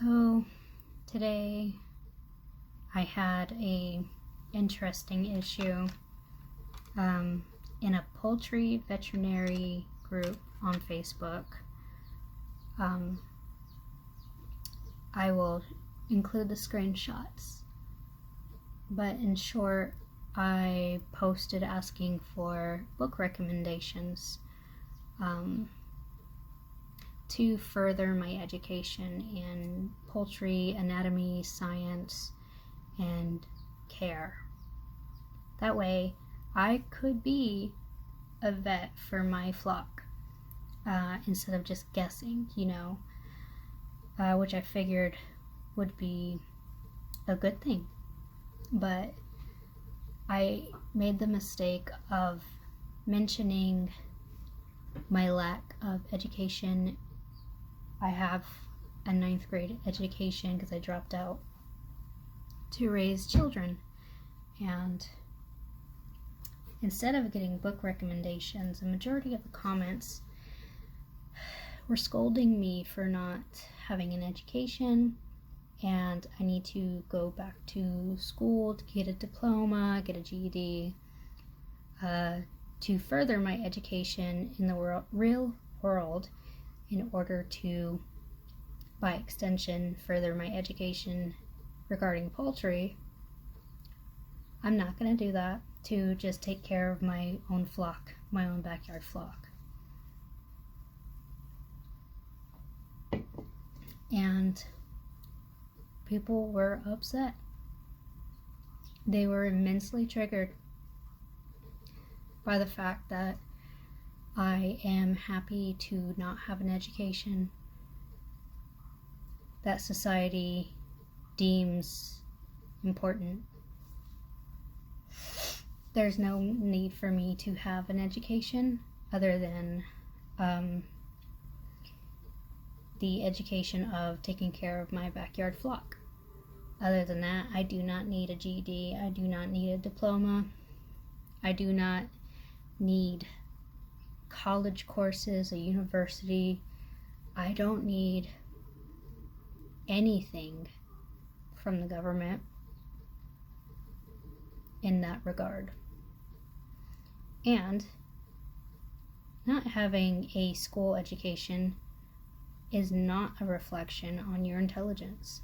So today I had a interesting issue in a poultry veterinary group on Facebook. I will include the screenshots, but in short, I posted asking for book recommendations to further my education in poultry anatomy, science, and care. That way, I could be a vet for my flock instead of just guessing, which I figured would be a good thing. But I made the mistake of mentioning my lack of education. I have a 9th grade education because I dropped out to raise children, and instead of getting book recommendations, the majority of the comments were scolding me for not having an education, and I need to go back to school to get a diploma, get a GED, to further my education in the real world in order to, by extension, further my education regarding poultry. I'm not going to do that to just take care of my own flock, my own backyard flock. And people were upset. They were immensely triggered by the fact that I am happy to not have an education that society deems important. There's no need for me to have an education other than the education of taking care of my backyard flock. Other than that, I do not need a GED. I do not need a diploma. I do not need college courses, a university. I don't need anything from the government in that regard. And not having a school education is not a reflection on your intelligence.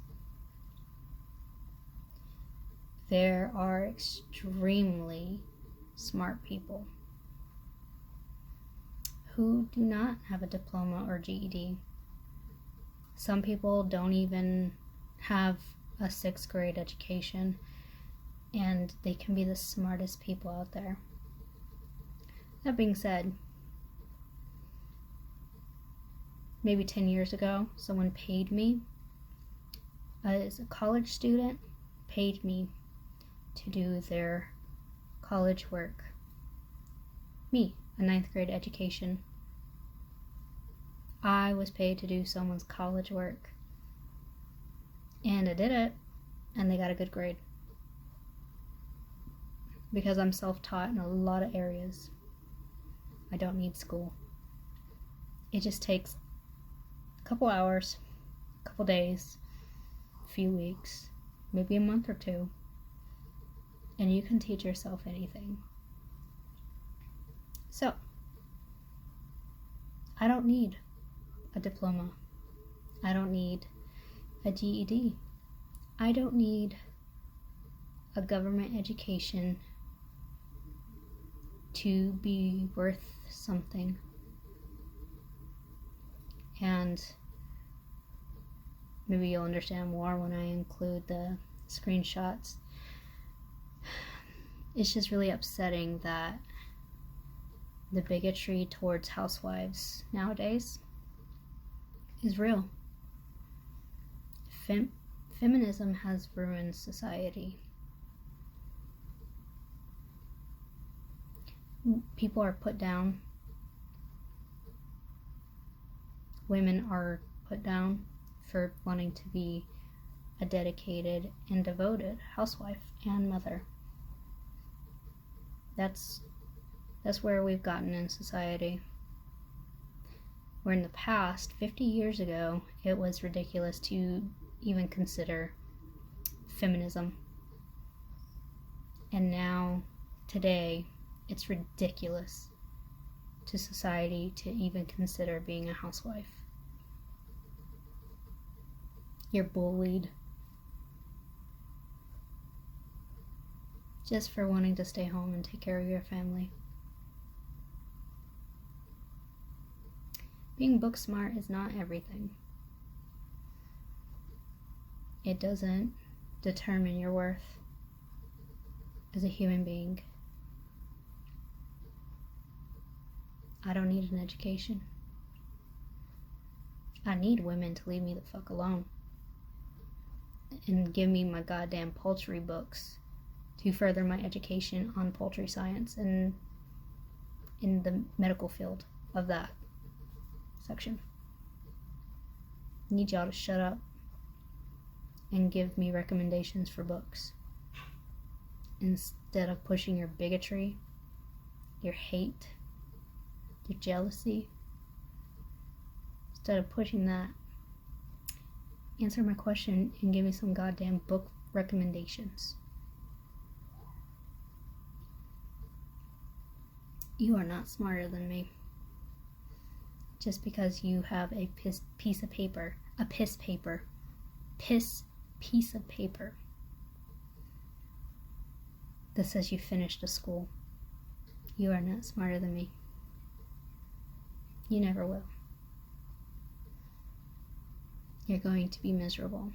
There are extremely smart people who do not have a diploma or GED. Some people don't even have a 6th grade education, and they can be the smartest people out there. That being said, maybe 10 years ago, someone paid me, as a college student, paid me to do their college work. Me, a 9th grade education. I was paid to do someone's college work. And I did it, and they got a good grade. Because I'm self-taught in a lot of areas. I don't need school. It just takes a couple hours, a couple days, a few weeks, maybe a month or two, and you can teach yourself anything. So, I don't need a diploma. I don't need a GED. I don't need a government education to be worth something. And maybe you'll understand more when I include the screenshots. It's just really upsetting that the bigotry towards housewives nowadays is real. Feminism has ruined society. People are put down. Women are put down for wanting to be a dedicated and devoted housewife and mother. That's where we've gotten in society. Where in the past, 50 years ago, it was ridiculous to even consider feminism. And now, today, it's ridiculous to society to even consider being a housewife. You're bullied just for wanting to stay home and take care of your family. Being book smart is not everything. It doesn't determine your worth as a human being. I don't need an education. I need women to leave me the fuck alone and give me my goddamn poultry books to further my education on poultry science and in the medical field of that section. I need y'all to shut up and give me recommendations for books instead of pushing your bigotry, your hate, your jealousy. Instead of pushing that, answer my question and give me some goddamn book recommendations. You are not smarter than me. Just because you have a piece of paper that says you finished a school. You are not smarter than me. You never will. You're going to be miserable.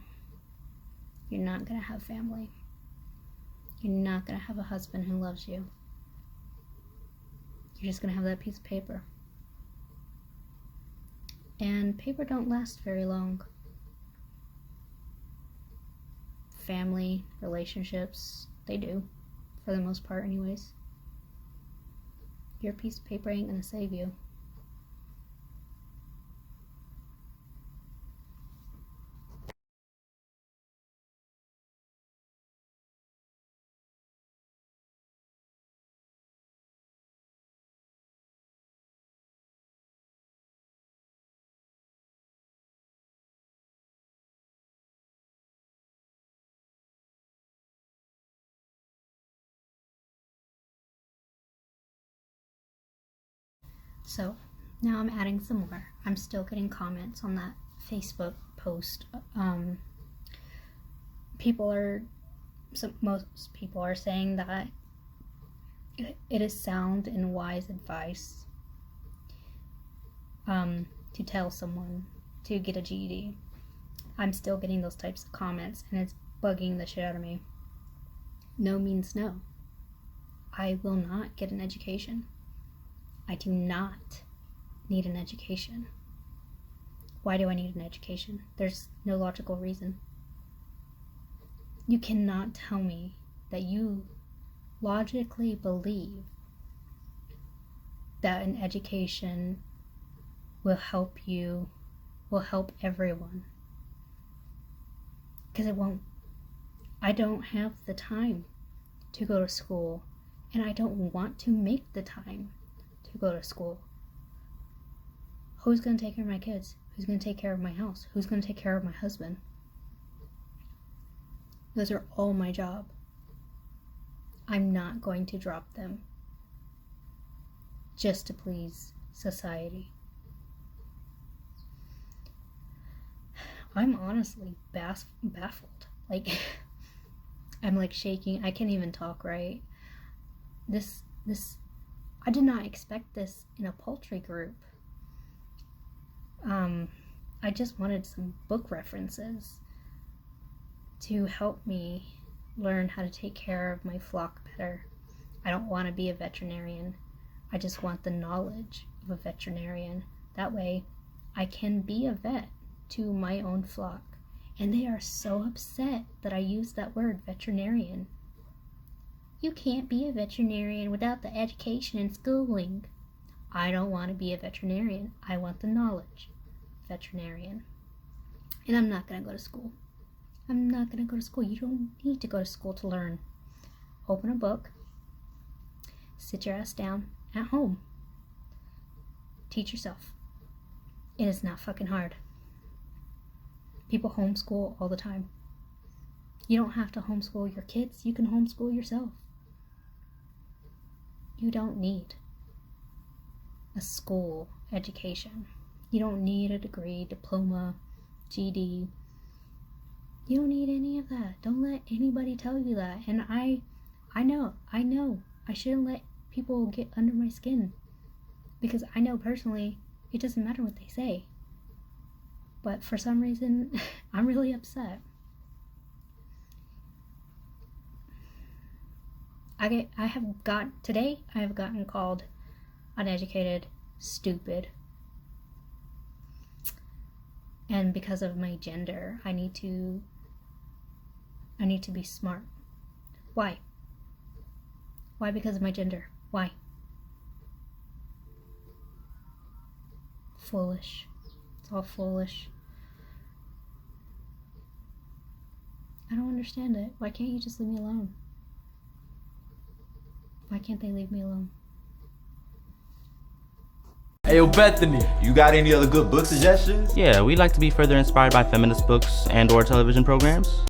You're not going to have family. You're not going to have a husband who loves you. You're just going to have that piece of paper. And paper don't last very long. Family, relationships, they do. For the most part anyways. Your piece of paper ain't going to save you. So, now I'm adding some more. I'm still getting comments on that Facebook post. Most people are saying that it is sound and wise advice to tell someone to get a GED. I'm still getting those types of comments, and it's bugging the shit out of me. No means no. I will not get an education. I do not need an education. Why do I need an education? There's no logical reason. You cannot tell me that you logically believe that an education will help you, will help everyone. Because it won't. I don't have the time to go to school, and I don't want to make the time to go to school. Who's going to take care of my kids? Who's going to take care of my house? Who's going to take care of my husband? Those are all my job. I'm not going to drop them just to please society. I'm honestly baffled. Like, I'm like shaking. I can't even talk right. I did not expect this in a poultry group. I just wanted some book references to help me learn how to take care of my flock better. I don't want to be a veterinarian. I just want the knowledge of a veterinarian. That way, I can be a vet to my own flock. And they are so upset that I use that word, veterinarian. You can't be a veterinarian without the education and schooling. I don't want to be a veterinarian. I want the knowledge. Veterinarian. And I'm not going to go to school. I'm not going to go to school. You don't need to go to school to learn. Open a book. Sit your ass down at home. Teach yourself. It is not fucking hard. People homeschool all the time. You don't have to homeschool your kids. You can homeschool yourself. You don't need a school education. You don't need a degree, diploma, GED. You don't need any of that. Don't let anybody tell you that. And I know. I shouldn't let people get under my skin. Because I know personally, it doesn't matter what they say. But for some reason, I'm really upset. I have gotten called uneducated, stupid. And because of my gender, I need to be smart. Why? Why because of my gender? Why? Foolish. It's all foolish. I don't understand it. Why can't you just leave me alone? Why can't they leave me alone? Hey, yo, Bethany, you got any other good book suggestions? Yeah, we like to be further inspired by feminist books and or television programs.